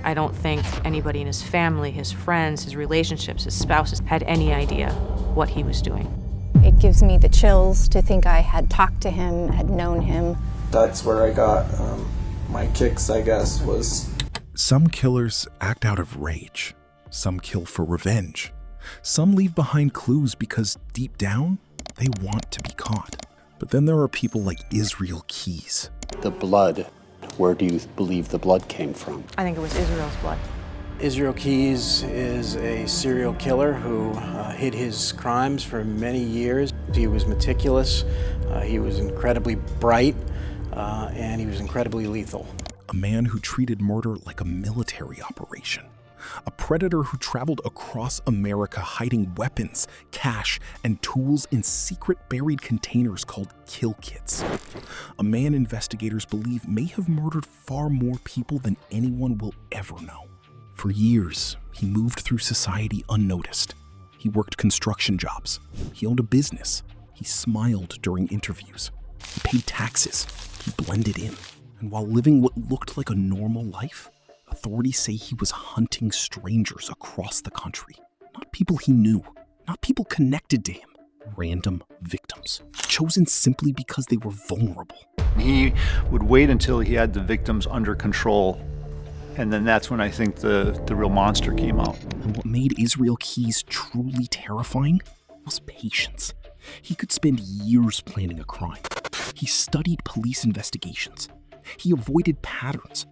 I don't think anybody in his family, his friends, his relationships, his spouses had any idea what he was doing. It gives me the chills to think I had talked to him, had known him. That's where I got my kicks, I guess, was... Some killers act out of rage. Some kill for revenge. Some leave behind clues because deep down, they want to be caught. But then there are people like Israel Keyes. The blood, where do you believe the blood came from? I think it was Israel's blood. Israel Keyes is a serial killer who hid his crimes for many years. He was meticulous, he was incredibly bright, and he was incredibly lethal. A man who treated murder like a military operation. A predator who traveled across America hiding weapons, cash, and tools in secret buried containers called kill kits. A man investigators believe may have murdered far more people than anyone will ever know. For years, he moved through society unnoticed. He worked construction jobs. He owned a business. He smiled during interviews. He paid taxes. He blended in. And while living what looked like a normal life, authorities say he was hunting strangers across the country. Not people he knew, not people connected to him. Random victims, chosen simply because they were vulnerable. He would wait until he had the victims under control, and then that's when I think the real monster came out. And what made Israel Keyes truly terrifying was patience. He could spend years planning a crime. He studied police investigations. He avoided patterns.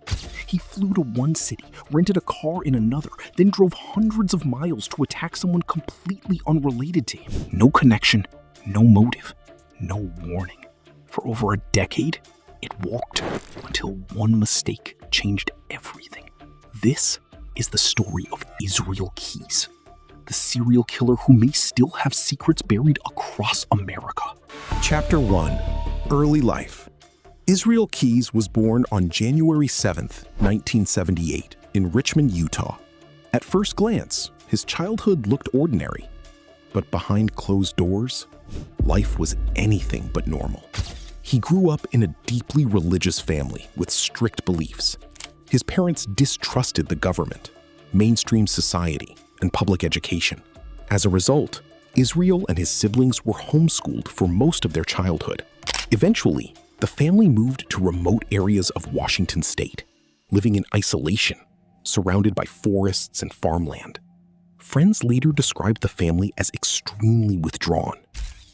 He flew to one city, rented a car in another, then drove hundreds of miles to attack someone completely unrelated to him. No connection, no motive, no warning. For over a decade, it worked until one mistake changed everything. This is the story of Israel Keyes, the serial killer who may still have secrets buried across America. Chapter 1: Early Life. Israel Keyes was born on January 7th, 1978, in Richmond, Utah. At first glance, his childhood looked ordinary. But behind closed doors, life was anything but normal. He grew up in a deeply religious family with strict beliefs. His parents distrusted the government, mainstream society, and public education. As a result, Israel and his siblings were homeschooled for most of their childhood. Eventually, the family moved to remote areas of Washington state, living in isolation, surrounded by forests and farmland. Friends later described the family as extremely withdrawn.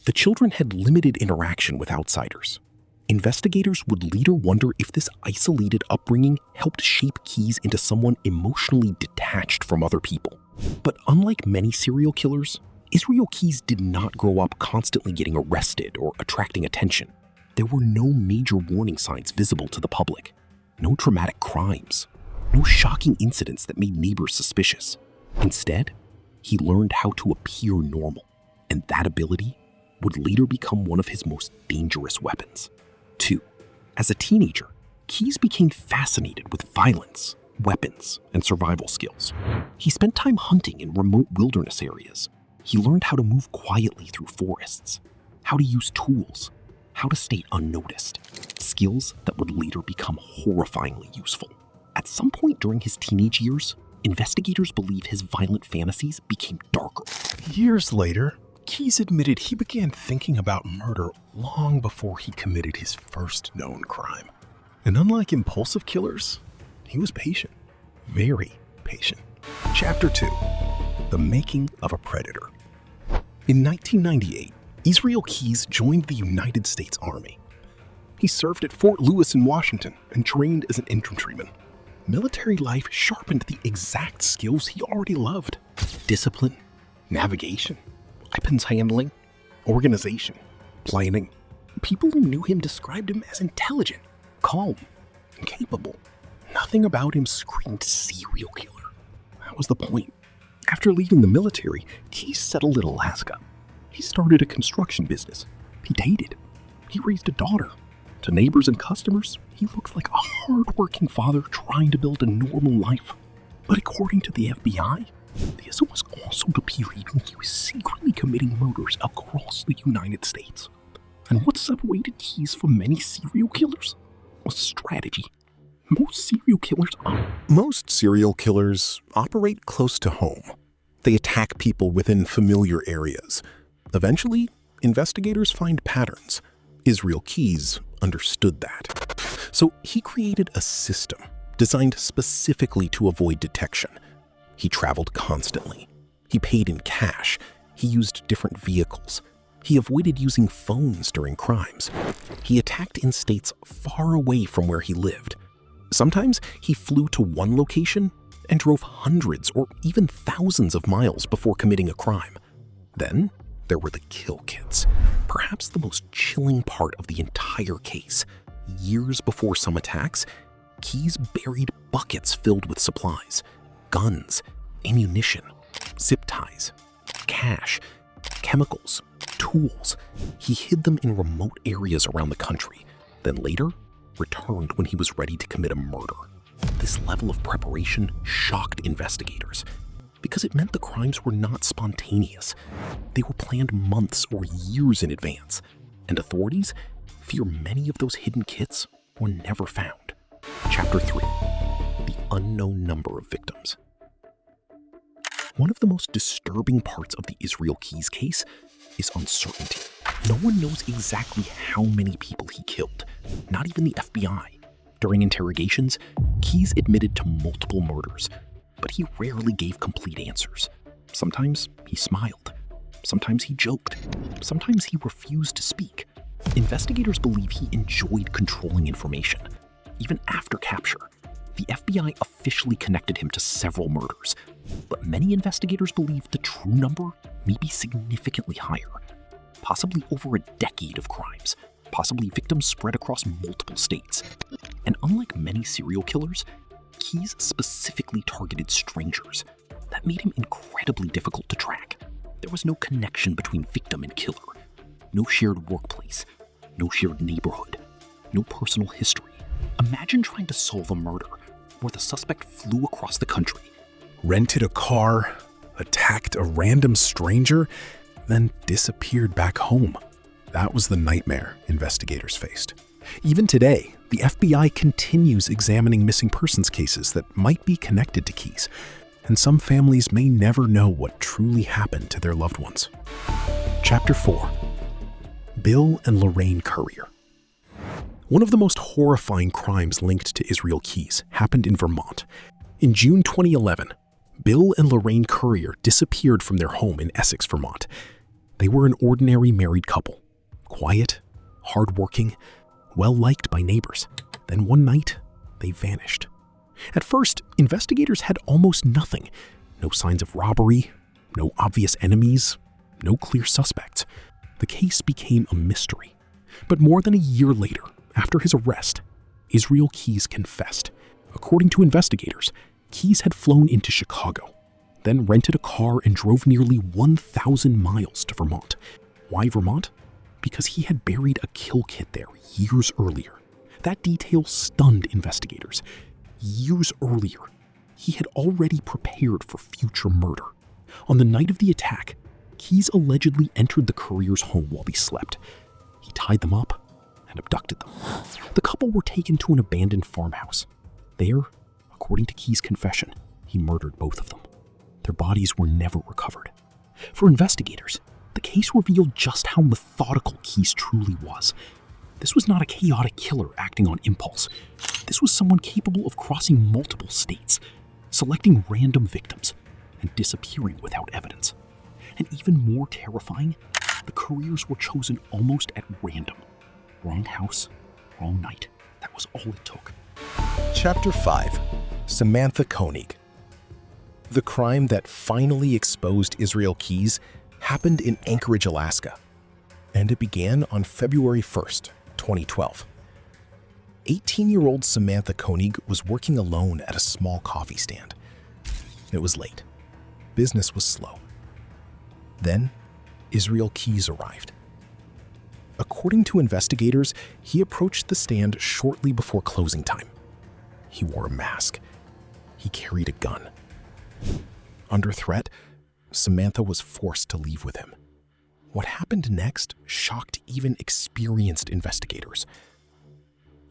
The children had limited interaction with outsiders. Investigators would later wonder if this isolated upbringing helped shape Keyes into someone emotionally detached from other people. But unlike many serial killers, Israel Keyes did not grow up constantly getting arrested or attracting attention. There were no major warning signs visible to the public, no traumatic crimes, no shocking incidents that made neighbors suspicious. Instead, he learned how to appear normal, and that ability would later become one of his most dangerous weapons. 2. As a teenager, Keyes became fascinated with violence, weapons, and survival skills. He spent time hunting in remote wilderness areas. He learned how to move quietly through forests, how to use tools, how to stay unnoticed, skills that would later become horrifyingly useful. At some point during his teenage years, investigators believe his violent fantasies became darker. Years later, Keyes admitted he began thinking about murder long before he committed his first known crime. And unlike impulsive killers, he was patient, very patient. Chapter 2: The Making of a Predator. In 1998, Israel Keyes joined the United States Army. He served at Fort Lewis in Washington and trained as an infantryman. Military life sharpened the exact skills he already loved: discipline, navigation, weapons handling, organization, planning. People who knew him described him as intelligent, calm, and capable. Nothing about him screamed serial killer. That was the point. After leaving the military, Keyes settled in Alaska. He started a construction business. He dated. He raised a daughter. To neighbors and customers, he looked like a hard-working father trying to build a normal life. But according to the FBI, this was also the period when he was secretly committing murders across the United States. And what separated Keyes from many serial killers was strategy, Most serial killers operate close to home. They attack people within familiar areas. Eventually, investigators find patterns. Israel Keyes understood that. So he created a system designed specifically to avoid detection. He traveled constantly. He paid in cash. He used different vehicles. He avoided using phones during crimes. He attacked in states far away from where he lived. Sometimes he flew to one location and drove hundreds or even thousands of miles before committing a crime. Then there were the kill kits, perhaps the most chilling part of the entire case. Years before some attacks, Keyes buried buckets filled with supplies, guns, ammunition, zip ties, cash, chemicals, tools. He hid them in remote areas around the country, then later returned when he was ready to commit a murder. This level of preparation shocked investigators because it meant the crimes were not spontaneous. They were planned months or years in advance, and authorities fear many of those hidden kits were never found. Chapter 3: The Unknown Number of Victims. One of the most disturbing parts of the Israel Keyes case is uncertainty. No one knows exactly how many people he killed, not even the FBI. During interrogations, Keyes admitted to multiple murders, but he rarely gave complete answers. Sometimes he smiled. Sometimes he joked. Sometimes he refused to speak. Investigators believe he enjoyed controlling information. Even after capture, the FBI officially connected him to several murders, but many investigators believe the true number may be significantly higher, possibly over a decade of crimes, possibly victims spread across multiple states. And unlike many serial killers, Keyes specifically targeted strangers. That made him incredibly difficult to track. There was no connection between victim and killer, no shared workplace, no shared neighborhood, no personal history. Imagine trying to solve a murder where the suspect flew across the country, Rented a car, attacked a random stranger, then disappeared back home. That was the nightmare investigators faced. Even today, the FBI continues examining missing persons cases that might be connected to Keyes, and some families may never know what truly happened to their loved ones. Chapter 4: Bill and Lorraine Currier. One of the most horrifying crimes linked to Israel Keyes happened in Vermont. In June 2011, Bill and Lorraine Currier disappeared from their home in Essex, Vermont. They were an ordinary married couple, quiet, hardworking, well-liked by neighbors. Then one night, they vanished. At first, investigators had almost nothing. No signs of robbery, no obvious enemies, no clear suspects. The case became a mystery. But more than a year later, after his arrest, Israel Keyes confessed. According to investigators, Keyes had flown into Chicago, then rented a car and drove nearly 1,000 miles to Vermont. Why Vermont? Because he had buried a kill kit there years earlier. That detail stunned investigators. Years earlier, he had already prepared for future murder. On the night of the attack, Keyes allegedly entered the Currier's home while they slept. He tied them up and abducted them. The couple were taken to an abandoned farmhouse. There, according to Keyes' confession, he murdered both of them. Their bodies were never recovered. For investigators, the case revealed just how methodical Keyes truly was. This was not a chaotic killer acting on impulse. This was someone capable of crossing multiple states, selecting random victims, and disappearing without evidence. And even more terrifying, the Curriers were chosen almost at random. Wrong house, wrong night. That was all it took. Chapter 5: Samantha Koenig. The crime that finally exposed Israel Keyes happened in Anchorage, Alaska, and it began on February 1st, 2012. 18-year-old Samantha Koenig was working alone at a small coffee stand. It was late. Business was slow. Then, Israel Keyes arrived. According to investigators, he approached the stand shortly before closing time. He wore a mask. He carried a gun. Under threat, Samantha was forced to leave with him. What happened next shocked even experienced investigators.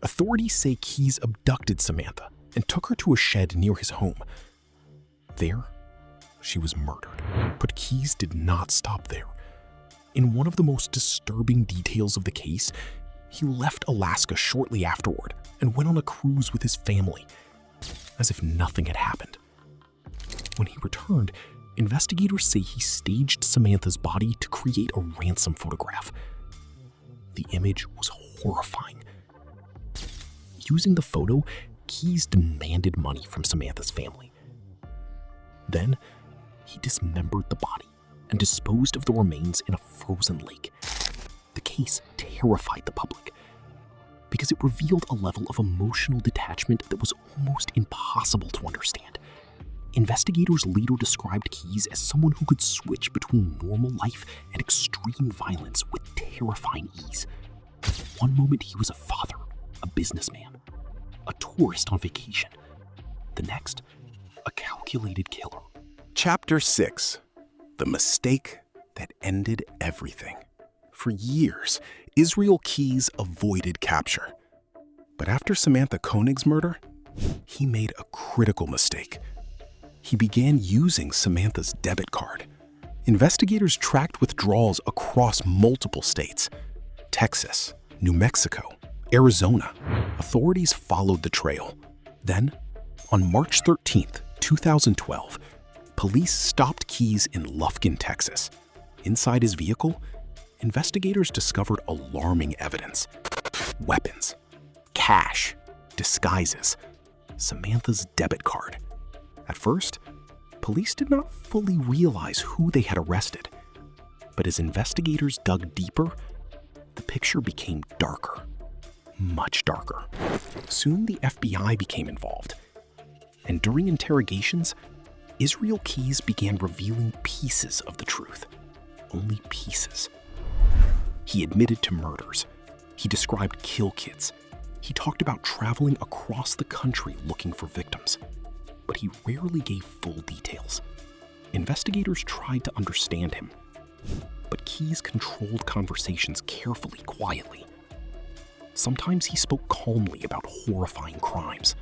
Authorities say Keyes abducted Samantha and took her to a shed near his home. There, she was murdered. But Keyes did not stop there. In one of the most disturbing details of the case, he left Alaska shortly afterward and went on a cruise with his family, as if nothing had happened. When he returned, investigators say he staged Samantha's body to create a ransom photograph. The image was horrifying. Using the photo, Keyes demanded money from Samantha's family. Then, he dismembered the body and disposed of the remains in a frozen lake. The case terrified the public because it revealed a level of emotional detachment that was almost impossible to understand. Investigators later described Keyes as someone who could switch between normal life and extreme violence with terrifying ease. One moment he was a father, a businessman, a tourist on vacation. The next, a calculated killer. Chapter 6. The Mistake That Ended Everything. For years, Israel Keyes avoided capture. But after Samantha Koenig's murder, he made a critical mistake. He began using Samantha's debit card. Investigators tracked withdrawals across multiple states: Texas, New Mexico, Arizona. Authorities followed the trail. Then, on March 13th, 2012, police stopped Keyes in Lufkin, Texas. Inside his vehicle, investigators discovered alarming evidence: weapons, cash, disguises, Samantha's debit card. At first, police did not fully realize who they had arrested. But as investigators dug deeper, the picture became darker, much darker. Soon the FBI became involved. And during interrogations, Israel Keyes began revealing pieces of the truth. Only pieces. He admitted to murders. He described kill kits. He talked about traveling across the country looking for victims. But he rarely gave full details. Investigators tried to understand him. But Keyes controlled conversations carefully, quietly. Sometimes he spoke calmly about horrifying crimes.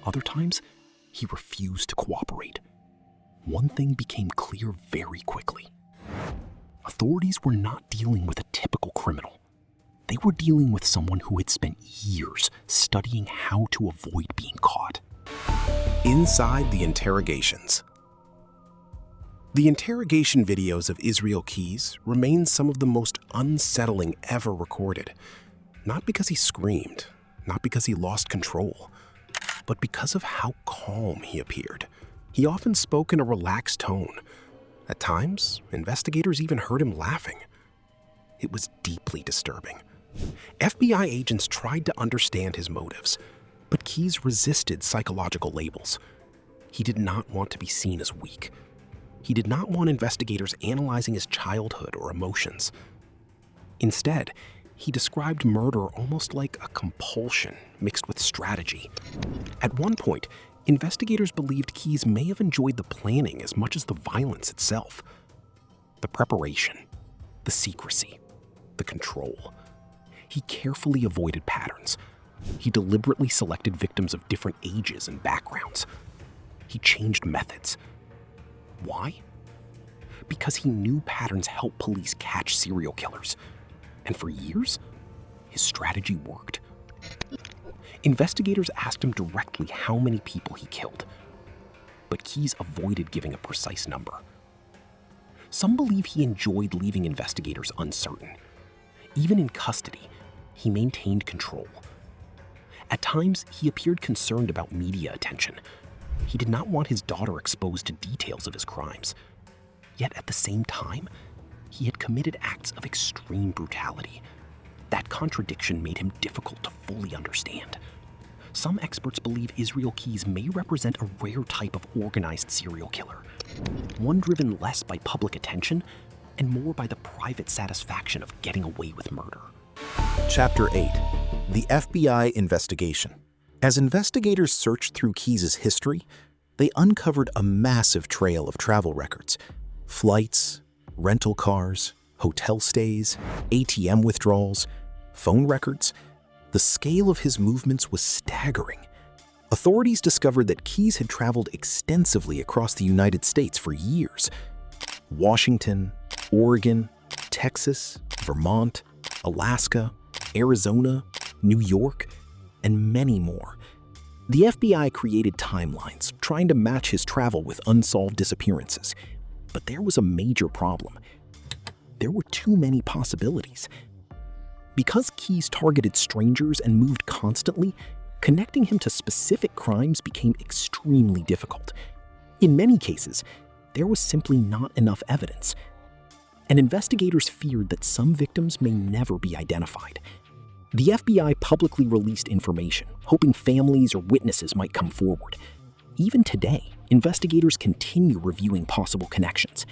Other times, he refused to cooperate. One thing became clear very quickly. Authorities were not dealing with a typical criminal. They were dealing with someone who had spent years studying how to avoid being caught. Inside the interrogations. The interrogation videos of Israel Keyes remain some of the most unsettling ever recorded. Not because he screamed, not because he lost control, but because of how calm he appeared. He often spoke in a relaxed tone. At times, investigators even heard him laughing. It was deeply disturbing. FBI agents tried to understand his motives, but Keyes resisted psychological labels. He did not want to be seen as weak. He did not want investigators analyzing his childhood or emotions. Instead, he described murder almost like a compulsion mixed with strategy. At one point, investigators believed Keyes may have enjoyed the planning as much as the violence itself. The preparation, the secrecy, the control. He carefully avoided patterns. He deliberately selected victims of different ages and backgrounds. He changed methods. Why? Because he knew patterns help police catch serial killers. And for years, his strategy worked. Investigators asked him directly how many people he killed, but Keyes avoided giving a precise number. Some believe he enjoyed leaving investigators uncertain. Even in custody, he maintained control. At times, he appeared concerned about media attention. He did not want his daughter exposed to details of his crimes. Yet at the same time, he had committed acts of extreme brutality. That contradiction made him difficult to fully understand. Some experts believe Israel Keyes may represent a rare type of organized serial killer, one driven less by public attention and more by the private satisfaction of getting away with murder. Chapter 8. The FBI Investigation. As investigators searched through Keyes' history, they uncovered a massive trail of travel records: flights, rental cars, hotel stays, ATM withdrawals, phone records, The scale of his movements was staggering. Authorities discovered that Keyes had traveled extensively across the United States for years. Washington, Oregon, Texas, Vermont, Alaska, Arizona, New York, and many more. The FBI created timelines, trying to match his travel with unsolved disappearances. But there was a major problem. There were too many possibilities. Because Keyes targeted strangers and moved constantly, connecting him to specific crimes became extremely difficult. In many cases, there was simply not enough evidence. And investigators feared that some victims may never be identified. The FBI publicly released information, hoping families or witnesses might come forward. Even today, investigators continue reviewing possible connections.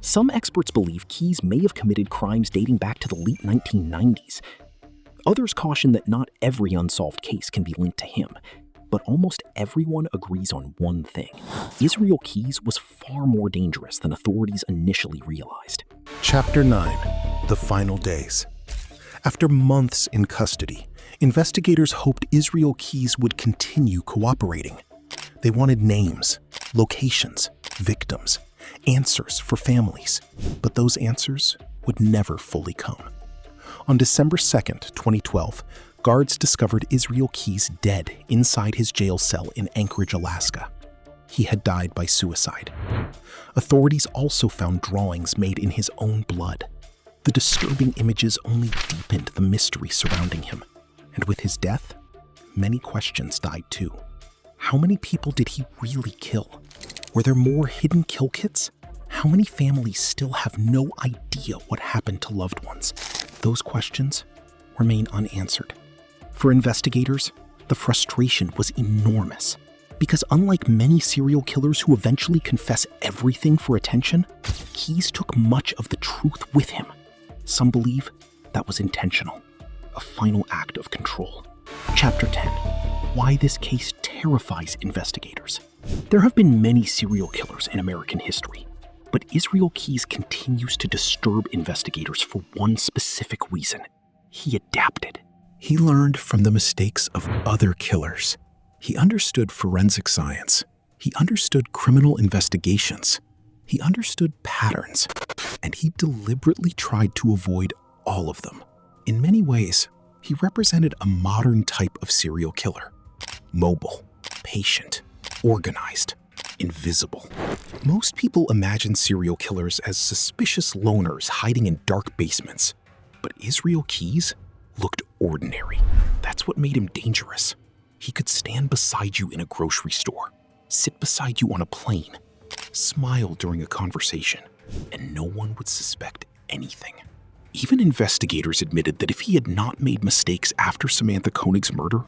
Some experts believe Keyes may have committed crimes dating back to the late 1990s. Others caution that not every unsolved case can be linked to him, but almost everyone agrees on one thing. Israel Keyes was far more dangerous than authorities initially realized. Chapter 9: The Final Days. After months in custody, investigators hoped Israel Keyes would continue cooperating. They wanted names, locations, victims, answers for families, but those answers would never fully come. On December 2nd, 2012, guards discovered Israel Keyes dead inside his jail cell in Anchorage, Alaska. He had died by suicide. Authorities also found drawings made in his own blood. The disturbing images only deepened the mystery surrounding him. And with his death, many questions died too. How many people did he really kill? Were there more hidden kill kits? How many families still have no idea what happened to loved ones? Those questions remain unanswered. For investigators, the frustration was enormous. Because unlike many serial killers who eventually confess everything for attention, Keyes took much of the truth with him. Some believe that was intentional, a final act of control. Chapter 10: Why this case terrifies investigators. There have been many serial killers in American history, but Israel Keyes continues to disturb investigators for one specific reason. He adapted. He learned from the mistakes of other killers. He understood forensic science. He understood criminal investigations. He understood patterns, and he deliberately tried to avoid all of them. In many ways, he represented a modern type of serial killer. Mobile, patient, organized, invisible. Most people imagine serial killers as suspicious loners hiding in dark basements. But Israel Keyes looked ordinary. That's what made him dangerous. He could stand beside you in a grocery store, sit beside you on a plane, smile during a conversation, and no one would suspect anything. Even investigators admitted that if he had not made mistakes after Samantha Koenig's murder,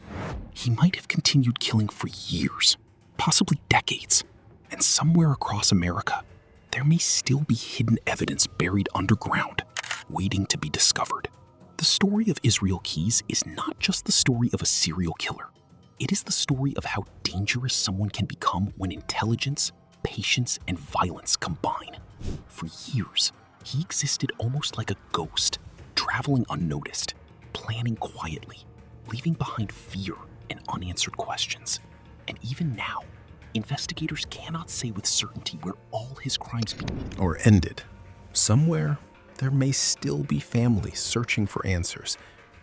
he might have continued killing for years, possibly decades. And somewhere across America, there may still be hidden evidence buried underground, waiting to be discovered. The story of Israel Keyes is not just the story of a serial killer. It is the story of how dangerous someone can become when intelligence, patience, and violence combine. For years, he existed almost like a ghost, traveling unnoticed, planning quietly, leaving behind fear and unanswered questions. And even now, investigators cannot say with certainty where all his crimes began or ended. Somewhere, there may still be families searching for answers,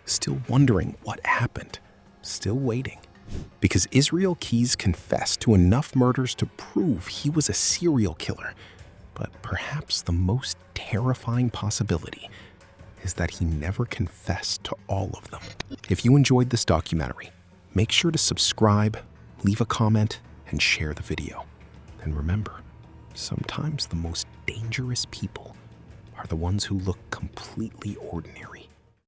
still wondering what happened, still waiting. Because Israel Keyes confessed to enough murders to prove he was a serial killer. But perhaps the most terrifying possibility is that he never confessed to all of them. If you enjoyed this documentary, make sure to subscribe, leave a comment, and share the video. And remember, sometimes the most dangerous people are the ones who look completely ordinary.